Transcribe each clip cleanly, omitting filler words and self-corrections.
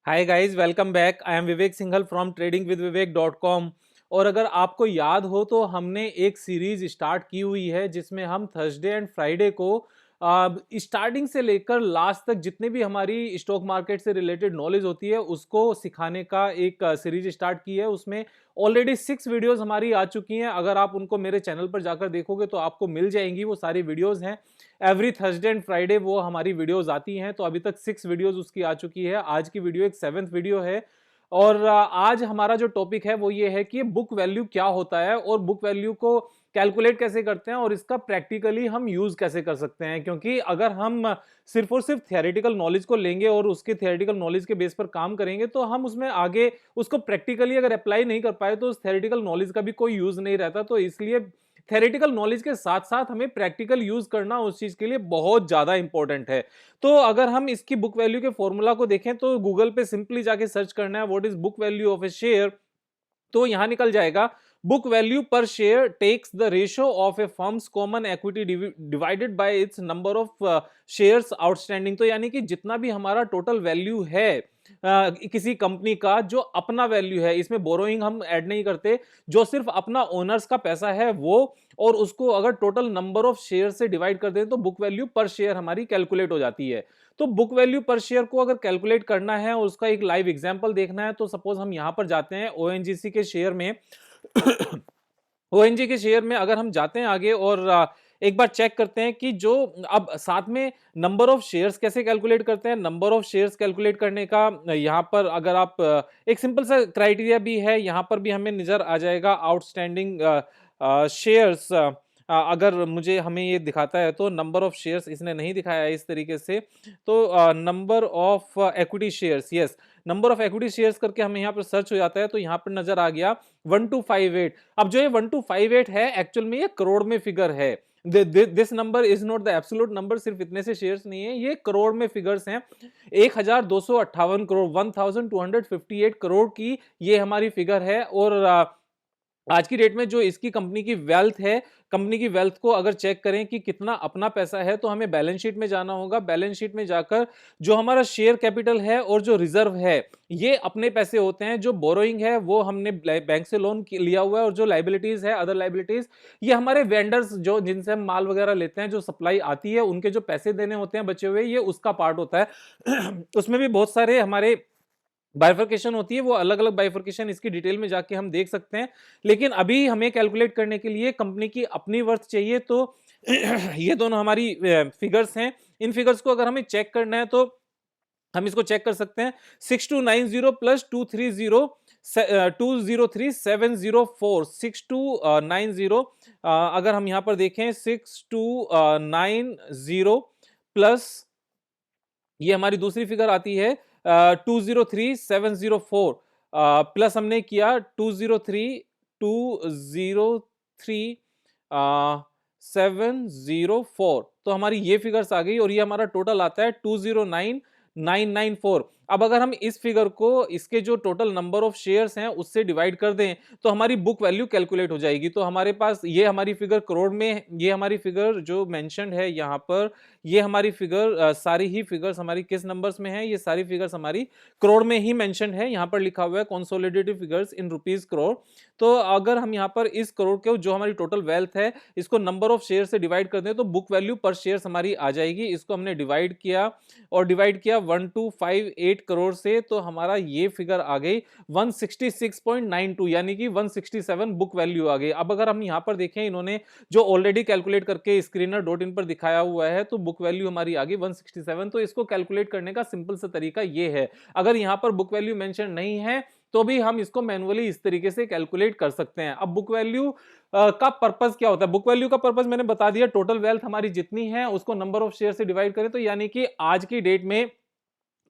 Hi guys, welcome back. I am Vivek Singhal from tradingwithvivek.com। और अगर आपको याद हो तो हमने एक सीरीज स्टार्ट की हुई है जिसमें हम थर्सडे एंड फ्राइडे को स्टार्टिंग से लेकर लास्ट तक जितने भी हमारी स्टॉक मार्केट से रिलेटेड नॉलेज होती है उसको सिखाने का एक सीरीज स्टार्ट की है। उसमें ऑलरेडी 6 वीडियोस हमारी आ चुकी हैं। अगर आप उनको मेरे चैनल पर जाकर देखोगे तो आपको मिल जाएंगी, वो सारी वीडियोस हैं। एवरी थर्सडे एंड फ्राइडे वो हमारी वीडियोस आती हैं। तो अभी तक 6 वीडियोस उसकी आ चुकी है। आज की वीडियो एक 7th वीडियो है। और आज हमारा जो टॉपिक है वो ये है कि बुक वैल्यू क्या होता है और बुक वैल्यू को कैलकुलेट कैसे करते हैं और इसका प्रैक्टिकली हम यूज कैसे कर सकते हैं। क्योंकि अगर हम सिर्फ और सिर्फ थियोरेटिकल नॉलेज को लेंगे और उसके थियोरेटिकल नॉलेज के बेस पर काम करेंगे तो हम उसमें आगे उसको प्रैक्टिकली अगर अप्लाई नहीं कर पाए तो उस थियोरेटिकल नॉलेज का भी कोई यूज नहीं रहता। तो इसलिए थेरेटिकल नॉलेज के साथ साथ हमें प्रैक्टिकल यूज करना उस चीज के लिए बहुत ज्यादा इंपॉर्टेंट है। तो अगर हम इसकी बुक वैल्यू के फॉर्मूला को देखें तो गूगल पे सिंपली जाके सर्च करना है what is book value of a share. तो यहां निकल जाएगा book value per share takes the ratio of a firm's common equity divided by its number of shares outstanding. तो यानी कि जितना भी हमारा टोटल वैल्यू है किसी कंपनी का, जो अपना वैल्यू है, इसमें बोरोइंग हम ऐड नहीं करते, जो सिर्फ अपना ओनर्स का पैसा है वो, और उसको अगर टोटल नंबर ऑफ शेयर से डिवाइड कर दें तो बुक वैल्यू पर शेयर हमारी कैलकुलेट हो जाती है। तो बुक वैल्यू पर शेयर को अगर कैलकुलेट करना है और उसका एक लाइव एग्जांपल देखना है तो सपोज हम यहां पर जाते हैं ओएनजीसी के शेयर में। ओएनजी के शेयर में अगर हम जाते हैं आगे और एक बार चेक करते हैं कि जो अब साथ में नंबर ऑफ शेयर्स कैसे कैलकुलेट करते हैं। नंबर ऑफ शेयर्स कैलकुलेट करने का यहाँ पर अगर आप एक सिंपल सा क्राइटेरिया भी है, यहाँ पर भी हमें नजर आ जाएगा आउटस्टैंडिंग शेयर्स। अगर मुझे हमें ये दिखाता है तो नंबर ऑफ शेयर्स इसने नहीं दिखाया है इस तरीके से। तो number of equity shares, yes, number of equity shares करके हमें यहाँ पर सर्च हो जाता है तो यहाँ पर नजर आ गया 1258। अब जो ये 1258 है एक्चुअल में ये करोड़ में फिगर है। This number is not the absolute number, सिर्फ इतने से शेयर्स नहीं है, ये करोड़ में फिगर्स हैं। 1258 करोड़, 1258 करोड़ की ये हमारी फिगर है। और आज की डेट में जो इसकी कंपनी की वेल्थ है, कंपनी की वेल्थ को अगर चेक करें कि कितना अपना पैसा है तो हमें बैलेंस शीट में जाना होगा। बैलेंस शीट में जाकर जो हमारा शेयर कैपिटल है और जो रिजर्व है ये अपने पैसे होते हैं। जो बोरोइंग है वो हमने बैंक से लोन लिया हुआ है, और जो लाइबिलिटीज है, अदर लाइबिलिटीज, ये हमारे वेंडर्स जो जिनसे हम माल वगैरह लेते हैं, जो सप्लाई आती है, उनके जो पैसे देने होते हैं बचे हुए, ये उसका पार्ट होता है। उसमें भी बहुत सारे हमारे बाइफर्केशन होती है, वो अलग अलग बाइफर्केशन इसकी डिटेल में जाके हम देख सकते हैं। लेकिन अभी हमें कैलकुलेट करने के लिए कंपनी की अपनी वर्थ चाहिए। तो ये दोनों हमारी फिगर्स हैं। इन फिगर्स को अगर हमें चेक करना है तो हम इसको चेक कर सकते हैं। 6290 प्लस 230 203 704, 6290। अगर हम यहां पर देखें 6290 प्लस ये हमारी दूसरी फिगर आती है 203704, प्लस हमने किया 203 तो हमारी ये फिगर्स आ गई और ये हमारा टोटल आता है 209994। अब अगर हम इस फिगर को इसके जो टोटल नंबर ऑफ शेयर्स हैं उससे डिवाइड कर दें तो हमारी बुक वैल्यू कैलकुलेट हो जाएगी। तो हमारे पास ये हमारी फिगर करोड़ में, ये हमारी फिगर जो मेंशन्ड है यहाँ पर, ये हमारी फिगर सारी ही फिगर्स हमारी किस नंबर्स में है, ये सारी फिगर्स हमारी करोड़ में ही मेंशन है। यहाँ पर लिखा हुआ है consolidated figures in rupees crore. तो अगर हम यहाँ पर इस करोड़ के जो हमारी टोटल वेल्थ है इसको नंबर ऑफ शेयर से डिवाइड कर दें तो बुक वैल्यू पर शेयर हमारी आ जाएगी। इसको हमने डिवाइड किया और डिवाइड किया 1258 करोड़ से, तो हमारा ये फिगर आ गई 166.92, यानी कि 167 बुक वैल्यू आ गई। अब अगर हम यहाँ पर देखें, इन्होंने जो ऑलरेडी कैलकुलेट करके स्क्रीनर डॉट इन पर दिखाया हुआ है, तो बुक वैल्यू हमारी आ गई 167। तो इसको कैलकुलेट करने का सिंपल सा तरीका ये है। अगर यहाँ पर बुक वैल्यू मेंशन नहीं है तो भी हम इसको मैन्युअली इस तरीके से कैलकुलेट कर सकते हैं। अब बुक वैल्यू का पर्पस क्या होता है? बुक वैल्यू का पर्पस मैंने बता दिया, टोटल वेल्थ हमारी जितनी है उसको नंबर ऑफ शेयर से डिवाइड करें। तो यानी कि आज की डेट में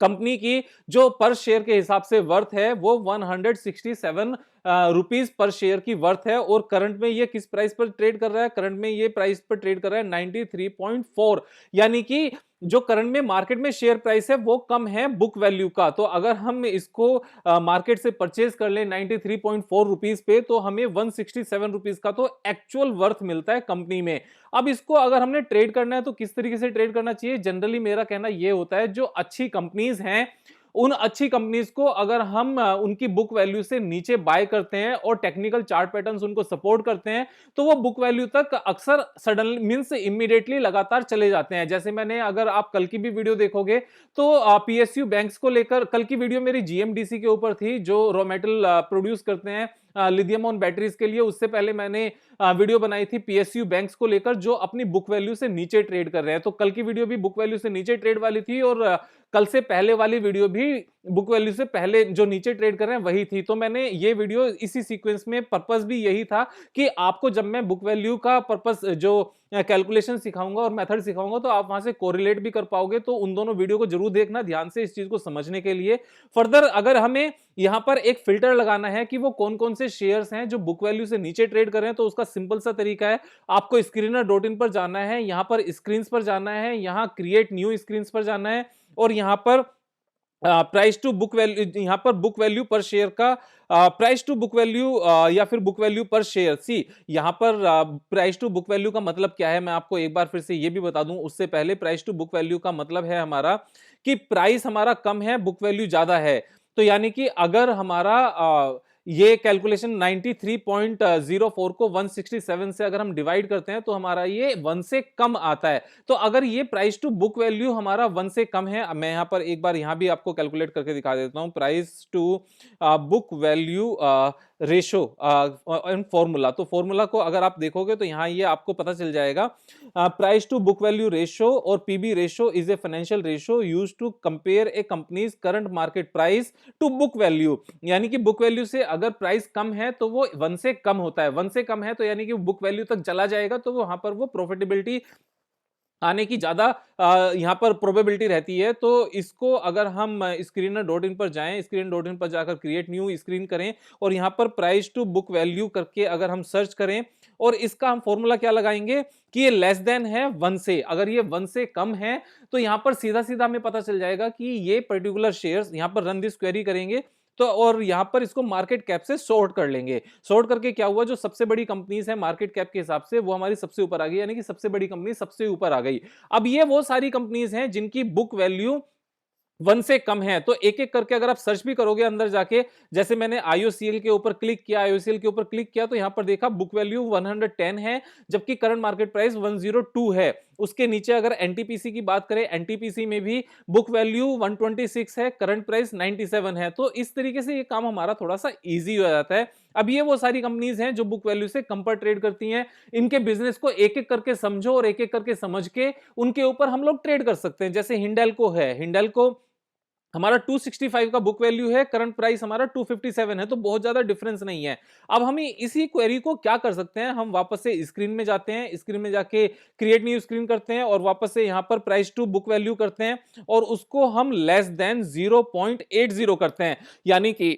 कंपनी की जो पर शेयर के हिसाब से वर्थ है वो 167 रुपीस पर शेयर की वर्थ है। और करंट में ये किस प्राइस पर ट्रेड कर रहा है? करंट में ये प्राइस पर ट्रेड कर रहा है 93.4, यानी कि जो करंट में मार्केट में शेयर प्राइस है वो कम है बुक वैल्यू का। तो अगर हम इसको मार्केट से परचेज कर लें 93.4 रुपीस पे तो हमें 167 रुपीस का तो एक्चुअल वर्थ मिलता है कंपनी में। अब इसको अगर हमने ट्रेड करना है तो किस तरीके से ट्रेड करना चाहिए? जनरली मेरा कहना यह होता है जो अच्छी कंपनीज हैं उन अच्छी कंपनीज को अगर हम उनकी बुक वैल्यू से नीचे बाय करते हैं और टेक्निकल चार्ट पैटर्न्स उनको सपोर्ट करते हैं, तो वो बुक वैल्यू तक अक्सर सडनली मींस इमीडिएटली लगातार चले जाते हैं। जैसे मैंने, अगर आप कल की भी वीडियो देखोगे तो पीएसयू बैंक्स को लेकर कल की वीडियो मेरी जीएमडीसी के ऊपर थी, जो रॉ मेटल प्रोड्यूस करते हैं लिथियम ऑन बैटरीज के लिए। उससे पहले मैंने वीडियो बनाई थी पीएसयू बैंक्स को लेकर, जो अपनी बुक वैल्यू से नीचे ट्रेड कर रहे हैं। तो कल की वीडियो भी बुक वैल्यू से नीचे ट्रेड वाली थी, और कल से पहले वाली वीडियो भी बुक वैल्यू से पहले जो नीचे ट्रेड कर रहे हैं वही थी। तो मैंने ये वीडियो इसी सीक्वेंस में, पर्पस भी यही था कि आपको जब मैं बुक वैल्यू का पर्पस जो कैलकुलेशन सिखाऊंगा और मेथड सिखाऊंगा, तो आप वहां से कोरिलेट भी कर पाओगे। तो उन दोनों वीडियो को जरूर देखना ध्यान से इस चीज को समझने के लिए। फर्दर अगर हमें यहां पर एक फिल्टर लगाना है कि वो कौन कौन से शेयर्स हैं जो बुक वैल्यू से नीचे ट्रेड कर रहे हैं, तो उसका सिंपल सा तरीका है, आपको स्क्रीनर.इन पर जाना है, यहां पर स्क्रीन्स पर जाना है, यहां क्रिएट न्यू स्क्रीन्स पर जाना है, और यहां पर प्राइस टू बुक वैल्यू, यहां पर बुक वैल्यू पर शेयर का प्राइस टू बुक वैल्यू या फिर बुक वैल्यू पर शेयर। सी यहां पर प्राइस टू बुक वैल्यू का मतलब क्या है, मैं आपको एक बार फिर से ये भी बता दूं उससे पहले। प्राइस टू बुक वैल्यू का मतलब है हमारा कि प्राइस हमारा कम है, बुक वैल्यू ज्यादा है। तो यानी कि अगर हमारा ये कैलकुलेशन 93.04 को 167 से अगर हम डिवाइड करते हैं, तो हमारा ये 1 से कम आता है। तो अगर ये प्राइस टू बुक वैल्यू हमारा 1 से कम है, मैं यहां पर एक बार यहां भी आपको कैलकुलेट करके दिखा देता हूं, price to book value ratio and formula. तो फॉर्मूला को अगर आप देखोगे तो यहां ये आपको पता चल जाएगा, price to book value ratio और PB ratio is a financial ratio used to compare a company's current market price to book value. यानी कि बुक वैल्यू से अगर प्राइस कम है तो वो 1 से कम होता है, 1 से कम है तो यानी कि बुक वैल्यू तक चला जाएगा, तो वहां पर वो प्रॉफिटेबिलिटी आने की ज्यादा यहां पर प्रोबेबिलिटी रहती है। तो इसको अगर हम स्क्रीनर.इन पर जाएं, स्क्रीन.इन पर जाकर क्रिएट न्यू स्क्रीन करें, और यहां पर प्राइस टू बुक वैल्यू करके अगर हम सर्च करें, और इसका हम फॉर्मूला क्या लगाएंगे कि ये लेस देन है 1 से। अगर ये 1 से कम है तो यहां पर सीधा सीधा हमें पता चल जाएगा कि ये पर्टिकुलर शेयर्स, यहां पर रन दिस क्वेरी करेंगे तो, और यहां पर इसको मार्केट कैप से सॉर्ट कर लेंगे। सॉर्ट करके क्या हुआ, जो सबसे बड़ी कंपनीज है मार्केट कैप के हिसाब से, वो हमारी सबसे ऊपर आ गई, यानी कि सबसे बड़ी कंपनी सबसे ऊपर आ गई। अब ये वो सारी कंपनीज हैं जिनकी बुक वैल्यू 1 से कम है। तो एक एक करके अगर आप सर्च भी करोगे अंदर जाके, जैसे मैंने आईओसीएल के ऊपर क्लिक किया, आईओसीएल के ऊपर क्लिक किया तो यहां पर देखा बुक वैल्यू 110 है, जबकि करंट मार्केट प्राइस 102 है। उसके नीचे अगर एनटीपीसी की बात करें, एनटीपीसी में भी बुक वैल्यू 126 है, करंट प्राइस 97 है। तो इस तरीके से ये काम हमारा थोड़ा सा इजी हो जाता है। अब ये वो सारी कंपनीज हैं जो बुक वैल्यू से कम पर ट्रेड करती हैं। इनके बिजनेस को एक एक करके समझो और एक एक करके समझ के उनके ऊपर हम लोग ट्रेड कर सकते हैं। जैसे हिंडेल्को है, हिंडेल्को हमारा 265 का बुक वैल्यू है, करंट प्राइस हमारा 257 है, तो बहुत ज्यादा डिफरेंस नहीं है। अब हम इसी क्वेरी को क्या कर सकते हैं, हम वापस से स्क्रीन में जाते हैं, स्क्रीन में जाके क्रिएट न्यू स्क्रीन करते हैं, और वापस से यहां पर प्राइस टू बुक वैल्यू करते हैं, और उसको हम लेस देन 0.80 करते हैं। यानी कि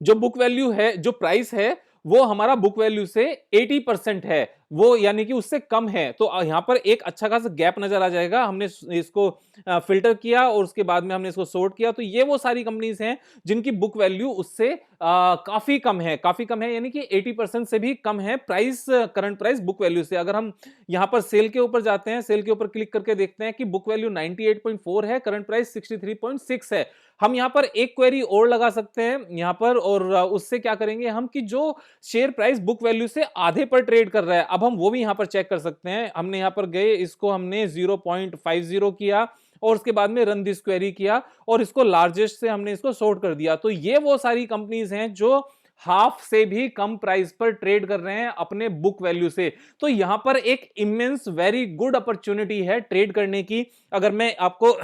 जो बुक वैल्यू है, जो प्राइस है, वो हमारा बुक वैल्यू से 80% है, वो यानी कि उससे कम है। तो यहां पर एक अच्छा खासा गैप नजर आ जाएगा। हमने इसको फिल्टर किया और उसके बाद में हमने इसको सॉर्ट किया, तो ये वो सारी कंपनीज हैं जिनकी बुक वैल्यू उससे काफी कम है, काफी कम है, यानी कि 80% से भी कम है price, current price book value से। अगर हम यहां पर सेल के ऊपर जाते हैं, सेल के ऊपर क्लिक करके देखते हैं कि बुक वैल्यू 98.4 है, करंट प्राइस 63.6 है। हम यहां पर एक क्वेरी और लगा सकते हैं यहां पर, और उससे क्या करेंगे हम कि जो शेयर प्राइस बुक वैल्यू से आधे पर ट्रेड कर रहा है, अब हम वो भी यहां पर चेक कर सकते हैं। हमने यहां पर गए, इसको हमने 0.50 किया, और उसके बाद में रन दिस क्वेरी किया, और इसको लार्जेस्ट से हमने इसको सॉर्ट कर दिया। तो ये वो सारी कंपनीज हैं जो हाफ से भी कम प्राइस पर ट्रेड कर रहे हैं अपने बुक वैल्यू से। तो यहां पर एक इमेंस वेरी गुड अपॉर्चुनिटी है ट्रेड करने की। अगर मैं आपको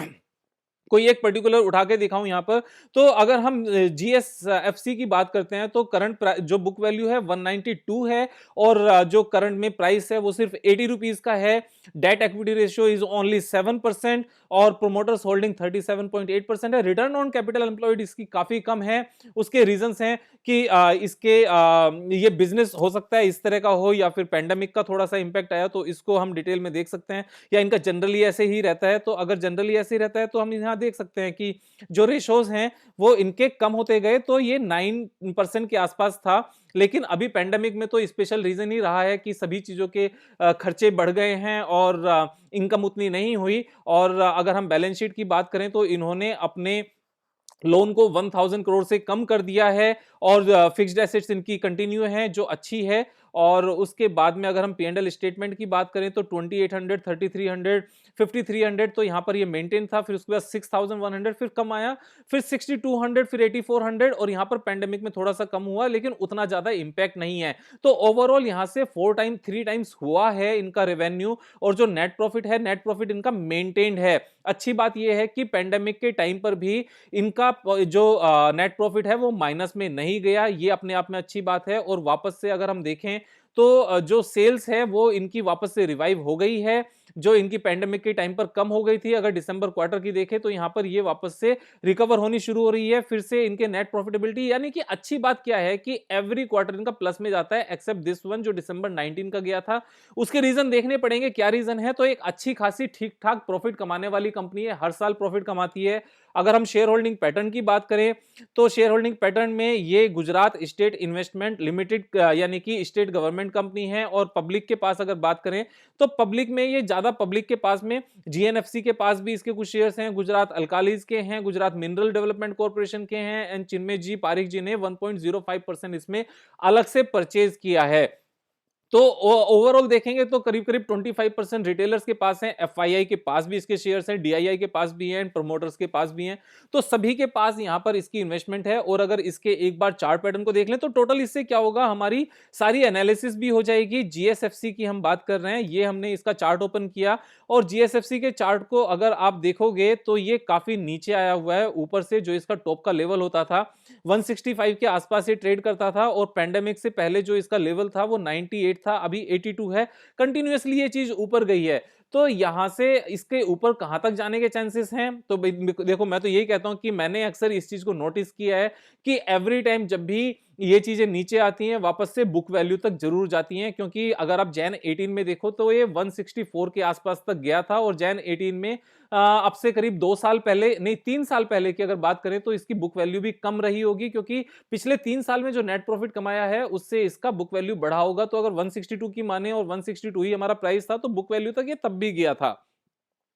कोई एक पर्टिकुलर उठा के दिखाऊं यहां पर, तो अगर हम जीएसएफसी की बात करते हैं, तो करंट जो बुक वैल्यू है 192 है, और जो करंट में प्राइस है वो सिर्फ 80 रुपीज का है। Debt equity ratio is only 7%, और प्रोमोटर्स होल्डिंग 37.8% है। रिटर्न ऑन कैपिटल एम्प्लॉयड इसकी काफी कम है। उसके रीजंस हैं कि इसके ये बिजनेस हो सकता है इस तरह का हो, या फिर पेंडेमिक का थोड़ा सा इंपैक्ट आया, तो इसको हम डिटेल में देख सकते हैं, या इनका जनरली ऐसे ही रहता है। तो अगर जनरली ऐसे ही रहता है तो हम यहां देख सकते हैं कि जो रेशोज हैं वो इनके कम होते गए, तो ये 9% के आसपास था। लेकिन अभी पेंडेमिक में तो स्पेशल रीजन ही रहा है कि सभी चीजों के खर्चे बढ़ गए हैं, और इनकम उतनी नहीं हुई। और अगर हम बैलेंस शीट की बात करें तो इन्होंने अपने लोन को 1000 करोड़ से कम कर दिया है और फिक्स्ड एसेट्स इनकी कंटिन्यू है जो अच्छी है। और उसके बाद में अगर हम P&L स्टेटमेंट की बात करें तो 2800, 3300, 5300 तो यहाँ पर ये मेंटेन था, फिर उसके बाद 6100 फिर कम आया, फिर 6200, फिर 8400 और यहाँ पर पेंडेमिक में थोड़ा सा कम हुआ लेकिन उतना ज्यादा इंपैक्ट नहीं है। तो ओवरऑल यहाँ से 3 टाइम्स हुआ है इनका रेवेन्यू, और जो नेट प्रॉफिट है, नेट प्रॉफिट इनका मेंटेन्ड है। अच्छी बात यह है कि पेंडेमिक के टाइम पर भी इनका जो नेट प्रॉफिट है वो माइनस में नहीं गया, ये अपने आप में अच्छी बात है। और वापस से अगर हम देखें तो जो सेल्स है वो इनकी वापस से रिवाइव हो गई है, जो इनकी पेंडेमिक के टाइम पर कम हो गई थी। अगर दिसंबर क्वार्टर की देखें तो यहां पर ये वापस से रिकवर होनी शुरू हो रही है फिर से इनके नेट प्रॉफिटेबिलिटी। यानी कि अच्छी बात क्या है कि एवरी क्वार्टर इनका प्लस में जाता है, एक्सेप्ट दिस वन जो दिसंबर 19 का गया था। उसके रीजन देखने पड़ेंगे, क्या रीजन है। तो एक अच्छी खासी ठीक ठाक प्रॉफिट कमाने वाली कंपनी है, हर साल प्रॉफिट कमाती है। अगर हम शेयर होल्डिंग पैटर्न की बात करें तो शेयर होल्डिंग पैटर्न में ये गुजरात स्टेट इन्वेस्टमेंट लिमिटेड यानी कि स्टेट गवर्नमेंट कंपनी है। और पब्लिक के पास अगर बात करें तो पब्लिक में ये ज्यादा पब्लिक के पास में जीएनएफसी के पास भी इसके कुछ शेयर्स हैं, गुजरात अल्कालीज के हैं, गुजरात मिनरल डेवलपमेंट कॉर्पोरेशन के हैं, एंड चिन्मय जी पारिक जी ने 1.05% इसमें अलग से परचेज किया है। तो ओवरऑल देखेंगे तो करीब करीब 25% रिटेलर्स के पास हैं, एफआईआई के पास भी इसके शेयर्स हैं, डीआईआई के पास भी हैं, प्रमोटर्स के पास भी हैं। तो सभी के पास यहां पर इसकी इन्वेस्टमेंट है। और अगर इसके एक बार चार्ट पैटर्न को देख लें तो टोटल इससे क्या होगा, हमारी सारी एनालिसिस भी हो जाएगी। जीएसएफसी की हम बात कर रहे हैं, ये हमने इसका चार्ट ओपन किया और जीएसएफसी के चार्ट को अगर आप देखोगे तो ये काफी नीचे आया हुआ है। ऊपर से जो इसका टॉप का लेवल होता था 165 के आसपास ये ट्रेड करता था, और पेंडेमिक से पहले जो इसका लेवल था वो 98 था, अभी 82 है। कंटिन्यूअसली ये चीज ऊपर गई है। तो यहां से इसके ऊपर कहां तक जाने के चांसेस हैं, तो देखो मैं तो यही कहता हूं कि मैंने अक्सर इस चीज को नोटिस किया है कि एवरी टाइम जब भी ये चीजें नीचे आती हैं वापस से बुक वैल्यू तक जरूर जाती हैं। क्योंकि अगर आप जैन 18 में देखो तो ये 164 के आसपास तक गया था, और जैन 18 में अब से करीब 2 साल पहले नहीं 3 साल पहले की अगर बात करें तो इसकी बुक वैल्यू भी कम रही होगी, क्योंकि पिछले 3 साल में जो नेट प्रॉफिट कमाया है उससे इसका बुक वैल्यू बढ़ा होगा। तो अगर 162 की माने और 162 ही हमारा प्राइस था तो बुक वैल्यू तक ये तब भी गया था।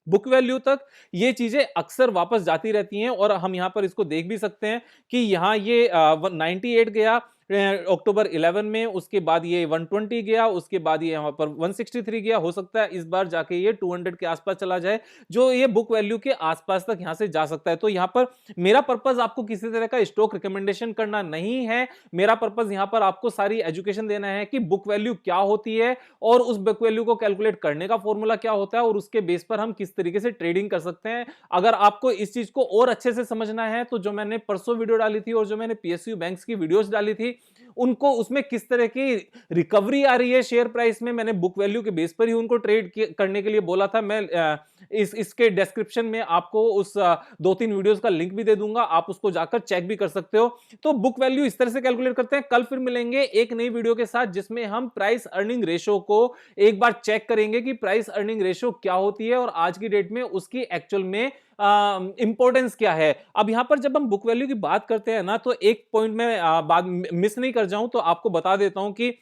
बुक वैल्यू तक ये चीजें अक्सर वापस जाती रहती हैं, और हम यहां पर इसको देख भी सकते हैं कि यहां ये 98 गया अक्टूबर 11 में, उसके बाद ये 120 गया, उसके बाद ये यहां पर 163 गया। हो सकता है इस बार जाके ये 200 के आसपास चला जाए, जो ये बुक वैल्यू के आसपास तक यहां से जा सकता है। तो यहां पर मेरा पर्पस आपको किसी तरह का स्टॉक रिकमेंडेशन करना नहीं है, मेरा पर्पस यहां पर आपको सारी एजुकेशन देना है कि बुक वैल्यू क्या होती है और उस बुक वैल्यू को कैलकुलेट करने का फॉर्मूला क्या होता है, और उसके बेस पर हम किस तरीके से ट्रेडिंग कर सकते हैं। अगर आपको इस चीज को और अच्छे से समझना है तो जो मैंने परसों वीडियो डाली थी और जो मैंने पीएसयू बैंक्स की वीडियोस डाली थी उनको, उसमें किस तरह की रिकवरी आ रही है शेयर प्राइस में, मैंने बुक वैल्यू के बेस पर ही उनको ट्रेड करने के लिए बोला था। मैं इसके डिस्क्रिप्शन में आपको उस 2-3 वीडियोस का लिंक भी दे दूंगा, आप उसको जाकर चेक भी कर सकते हो। तो बुक वैल्यू इस तरह से कैलकुलेट करते हैं। कल फिर मिलेंगे एक नई वीडियो के साथ जिसमें हम प्राइस अर्निंग रेशो को एक बार चेक करेंगे कि प्राइस अर्निंग रेशो क्या होती है और आज की डेट में उसकी एक्चुअल में इंपॉर्टेंस क्या है। अब यहां पर जब हम बुक वैल्यू की बात करते हैं ना तो एक पॉइंट में बात मिस नहीं कर जाऊं तो आपको बता देता हूं कि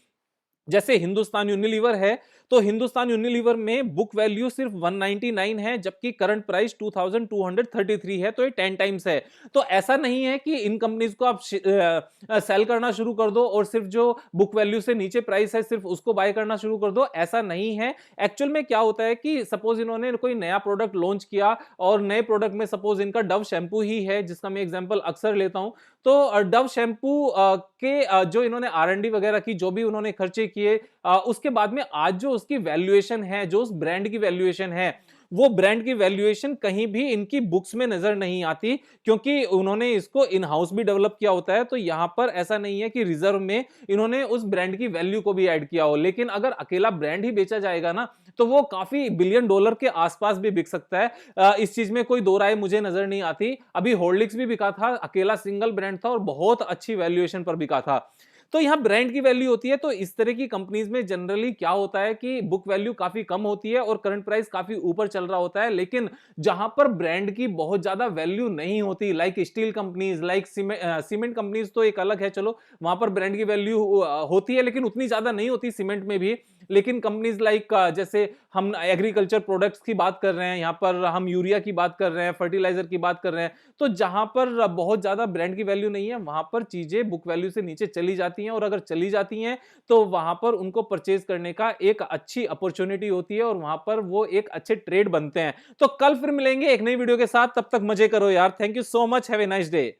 जैसे हिंदुस्तान यूनिलीवर है तो हिंदुस्तान यूनिलीवर में बुक वैल्यू सिर्फ 199 है, जबकि करंट प्राइस 2233 है, तो ये 10 टाइम्स है। तो ऐसा नहीं है कि इन कंपनीज को आप सेल करना शुरू कर दो और सिर्फ जो बुक वैल्यू से नीचे प्राइस है सिर्फ उसको बाय करना शुरू कर दो, ऐसा नहीं है। एक्चुअल में क्या होता है कि सपोज इन्होंने कोई नया प्रोडक्ट लॉन्च किया और नए प्रोडक्ट में सपोज इनका डव शैम्पू ही है, जिसका मैं एग्जांपल अक्सर लेता हूं। तो डव शैम्पू के जो इन्होंने आर&डी वगैरह की जो भी उन्होंने खर्चे किए, उसके बाद में आज जो उसकी वैल्यूएशन है, जो उस ब्रांड की वैल्यूएशन है, वो ब्रांड की वैल्यूएशन कहीं भी इनकी बुक्स में नजर नहीं आती, क्योंकि उन्होंने इसको इन हाउस भी डेवलप किया होता है। तो यहां पर ऐसा नहीं है कि रिजर्व में इन्होंने उस ब्रांड की वैल्यू को भी ऐड किया हो, लेकिन अगर अकेला ब्रांड ही बेचा जाएगा ना तो वो काफी बिलियन डॉलर के आसपास भी बिक सकता है। इस चीज में कोई दो राय मुझे नजर नहीं आती। अभी हॉर्लिक्स भी बिका था, अकेला सिंगल ब्रांड था और बहुत अच्छी वैल्यूएशन पर बिका था। तो यहाँ ब्रांड की वैल्यू होती है। तो इस तरह की कंपनीज में जनरली क्या होता है कि बुक वैल्यू काफी कम होती है और करंट प्राइस काफी ऊपर चल रहा होता है। लेकिन जहां पर ब्रांड की बहुत ज्यादा वैल्यू नहीं होती, like steel companies, like cement companies तो एक अलग है, चलो वहां पर ब्रांड की वैल्यू होती है लेकिन उतनी ज्यादा नहीं होती सीमेंट में भी। लेकिन कंपनीज लाइक जैसे हम एग्रीकल्चर प्रोडक्ट्स की बात कर रहे हैं, यहाँ पर हम यूरिया की बात कर रहे हैं, फर्टिलाइजर की बात कर रहे हैं, तो जहां पर बहुत ज्यादा ब्रांड की वैल्यू नहीं है वहां पर चीजें बुक वैल्यू से नीचे चली जाती हैं। और अगर चली जाती हैं तो वहां पर उनको परचेज करने का एक अच्छी अपॉर्चुनिटी होती है और वहां पर वो एक अच्छे ट्रेड बनते हैं। तो कल फिर मिलेंगे एक नई वीडियो के साथ, तब तक मजे करो यार। Thank you so much, have a nice day.